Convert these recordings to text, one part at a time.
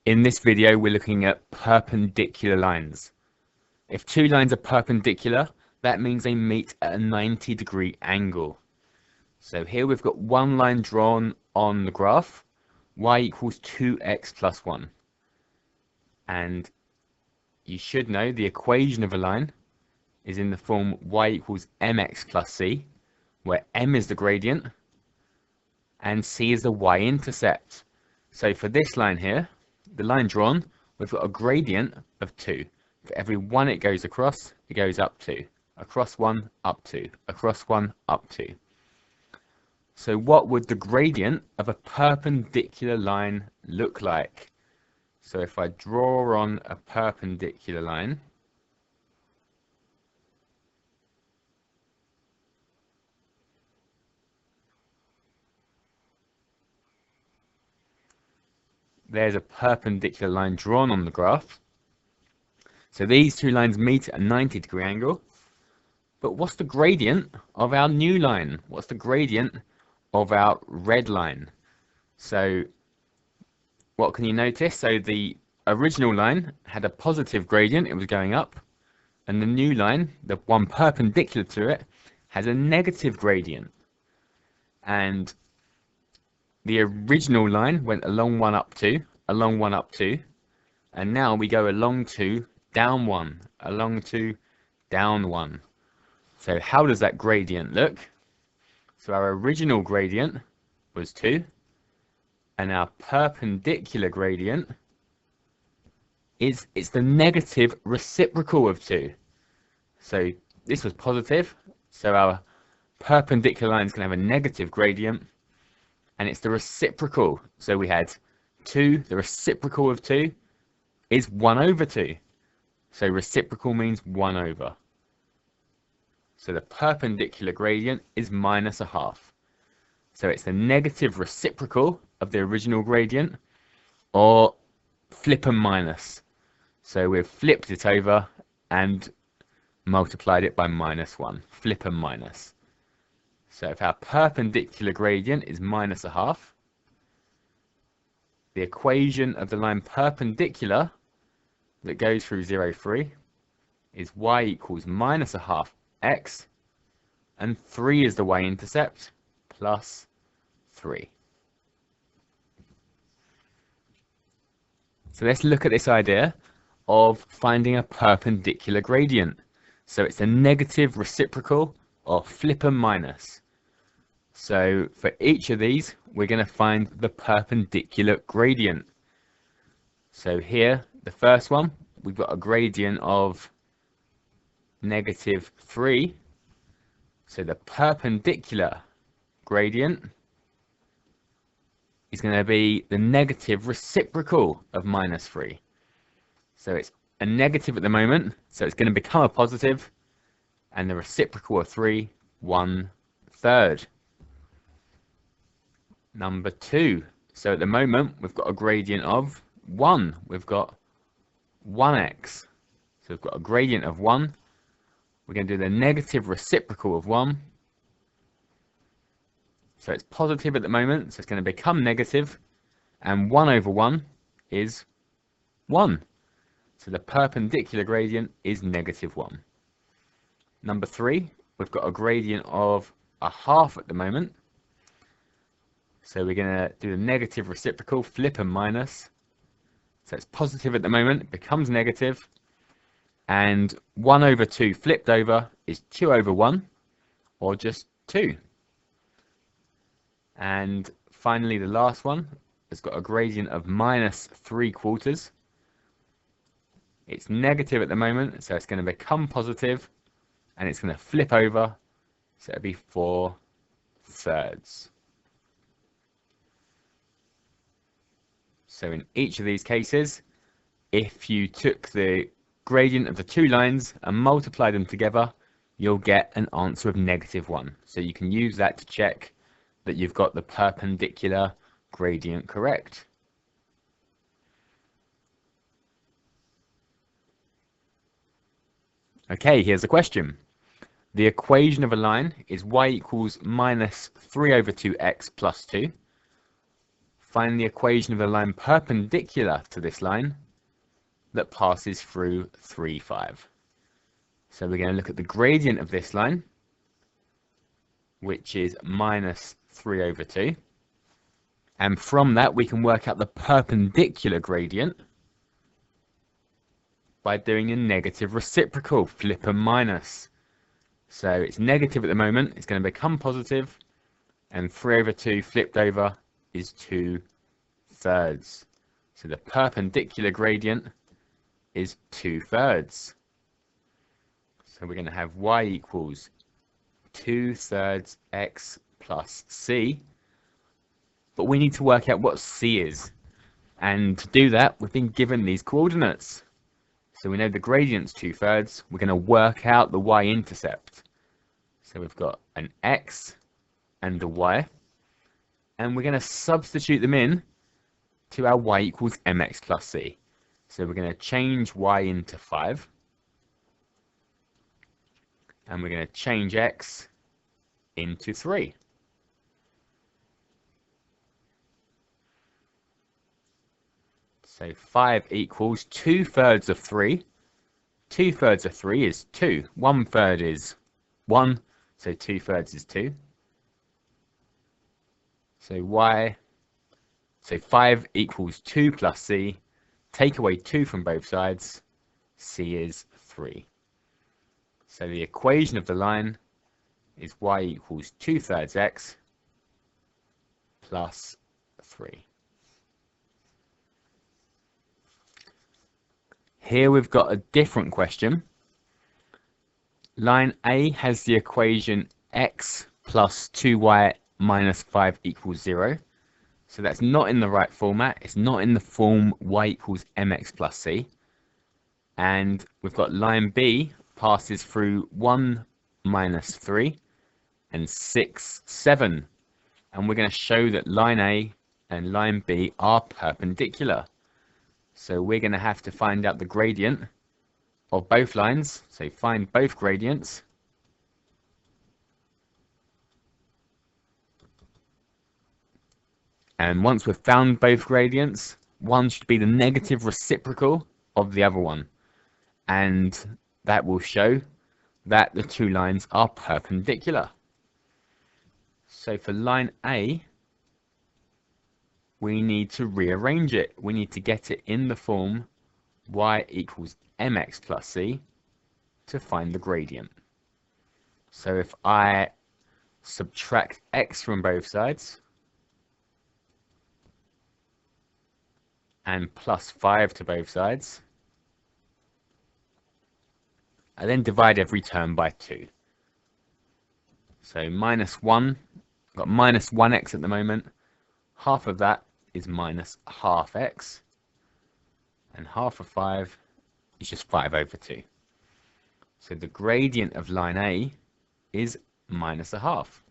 In this video, we're looking at perpendicular lines. If two lines are perpendicular, that means they meet at a 90-degree angle. So here we've got one line drawn on the graph, y equals 2x plus 1. And you should know the equation of a line is in the form y equals mx plus c, where m is the gradient and c is the y-intercept. So for this line here, the line drawn, we've got a gradient of 2. For every 1 it goes across, it goes up 2. Across 1, up 2. Across 1, up 2. So what would the gradient of a perpendicular line look like? So if I draw on a perpendicular line, there's a perpendicular line drawn on the graph. So these two lines meet at a 90-degree angle. But what's the gradient of our new line? What's the gradient of our red line? So what can you notice? So the original line had a positive gradient, it was going up, and the new line, the one perpendicular to it, has a negative gradient. And the original line went along 1 up 2, along 1 up 2, and now we go along 2, down 1, along 2, down 1. So how does that gradient look? So our original gradient was 2, and our perpendicular gradient it's the negative reciprocal of 2. So this was positive, so our perpendicular line is going to have a negative gradient, and it's the reciprocal. So we had 2, the reciprocal of 2 is 1 over 2. So reciprocal means 1 over. So the perpendicular gradient is minus a half. So it's the negative reciprocal of the original gradient, or flip and minus. So we've flipped it over and multiplied it by minus 1. Flip and minus. So if our perpendicular gradient is minus a half, the equation of the line perpendicular that goes through 0, 3 is y equals minus a half x, and 3 is the y-intercept, plus 3. So let's look at this idea of finding a perpendicular gradient. So it's a negative reciprocal or flip and minus. So for each of these, we're going to find the perpendicular gradient. So here, the first one, we've got a gradient of negative 3. So the perpendicular gradient is going to be the negative reciprocal of minus 3. So it's a negative at the moment, so it's going to become a positive, and the reciprocal of 3, 1/3. Number 2. So at the moment, we've got a gradient of 1. We've got 1x. So we've got a gradient of 1. We're going to do the negative reciprocal of 1. So it's positive at the moment, so it's going to become negative, and 1 over 1 is 1. So the perpendicular gradient is negative 1. Number 3, we've got a gradient of a half at the moment. So we're going to do the negative reciprocal, flip and minus. So it's positive at the moment, it becomes negative. And 1 over 2 flipped over is 2 over 1, or just 2. And finally, the last one has got a gradient of minus 3/4. It's negative at the moment, so it's going to become positive, and it's going to flip over, so it'll be 4/3. So in each of these cases, if you took the gradient of the two lines and multiply them together, you'll get an answer of negative 1. So you can use that to check that you've got the perpendicular gradient correct. Okay, here's the question. The equation of a line is y equals minus 3 over 2x plus 2. find the equation of the line perpendicular to this line that passes through 3, 5. So we're going to look at the gradient of this line, which is minus 3 over 2. And from that, we can work out the perpendicular gradient by doing a negative reciprocal, flip a minus. So it's negative at the moment, it's going to become positive, and 3 over 2 flipped over is 2/3. So the perpendicular gradient is 2/3. So we're going to have y equals 2/3 x plus c. But we need to work out what c is. And to do that, we've been given these coordinates. So we know the gradient's 2/3. We're going to work out the y-intercept. So we've got an x and a y. And we're going to substitute them in to our y equals mx plus c. So we're going to change y into 5. And we're going to change x into 3. So 5 equals 2/3 of 3. 2/3 of 3 is 2. 1/3 is 1. So 2/3 is 2. So 5 equals 2 plus c. Take away 2 from both sides. C is 3. So the equation of the line is y equals 2/3 x plus 3. Here we've got a different question. Line A has the equation x plus 2y minus 5 equals 0. So that's not in the right format. It's not in the form y equals mx plus c. And we've got line B passes through 1 minus 3 and 6, 7. And we're going to show that line A and line B are perpendicular. So we're going to have to find out the gradient of both lines. So find both gradients. And once we've found both gradients, one should be the negative reciprocal of the other one. And that will show that the two lines are perpendicular. So for line A, we need to rearrange it. We need to get it in the form y equals mx plus c to find the gradient. So if I subtract x from both sides and plus 5 to both sides, I then divide every term by 2. So minus 1, I've got minus 1x at the moment. Half of that is minus half x. And half of 5 is just 5 over 2. So the gradient of line A is minus a half.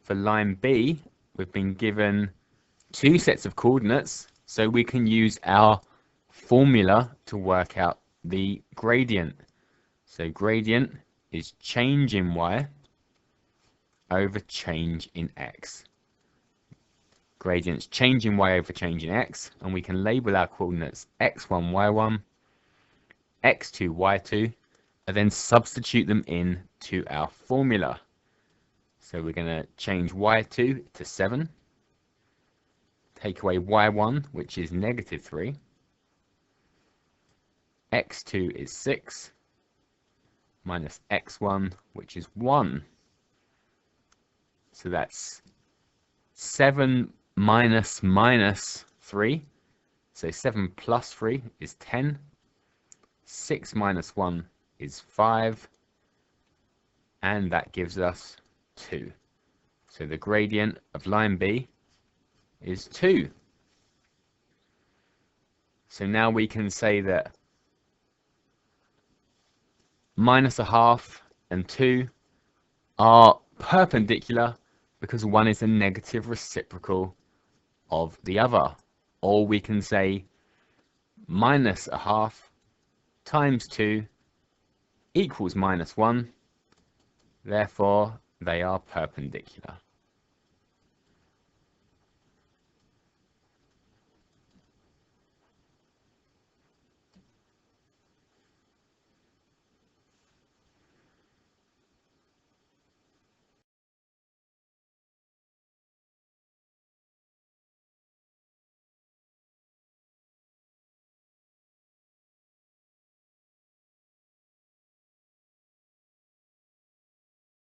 For line B, we've been given 2 sets of coordinates, so we can use our formula to work out the gradient. So gradient is change in y over change in x. Gradient's change in y over change in x, and we can label our coordinates x1, y1, x2, y2, and then substitute them in to our formula. So we're going to change y2 to 7, take away y1, which is negative 3, x2 is 6, minus x1, which is 1. So that's 7 minus minus 3. So 7 plus 3 is 10. 6 minus 1 is 5. And that gives us 2. So the gradient of line B is 2. So now we can say that minus a half and 2 are perpendicular because one is a negative reciprocal of the other. Or we can say minus a half times 2 equals minus 1. Therefore, They are perpendicular.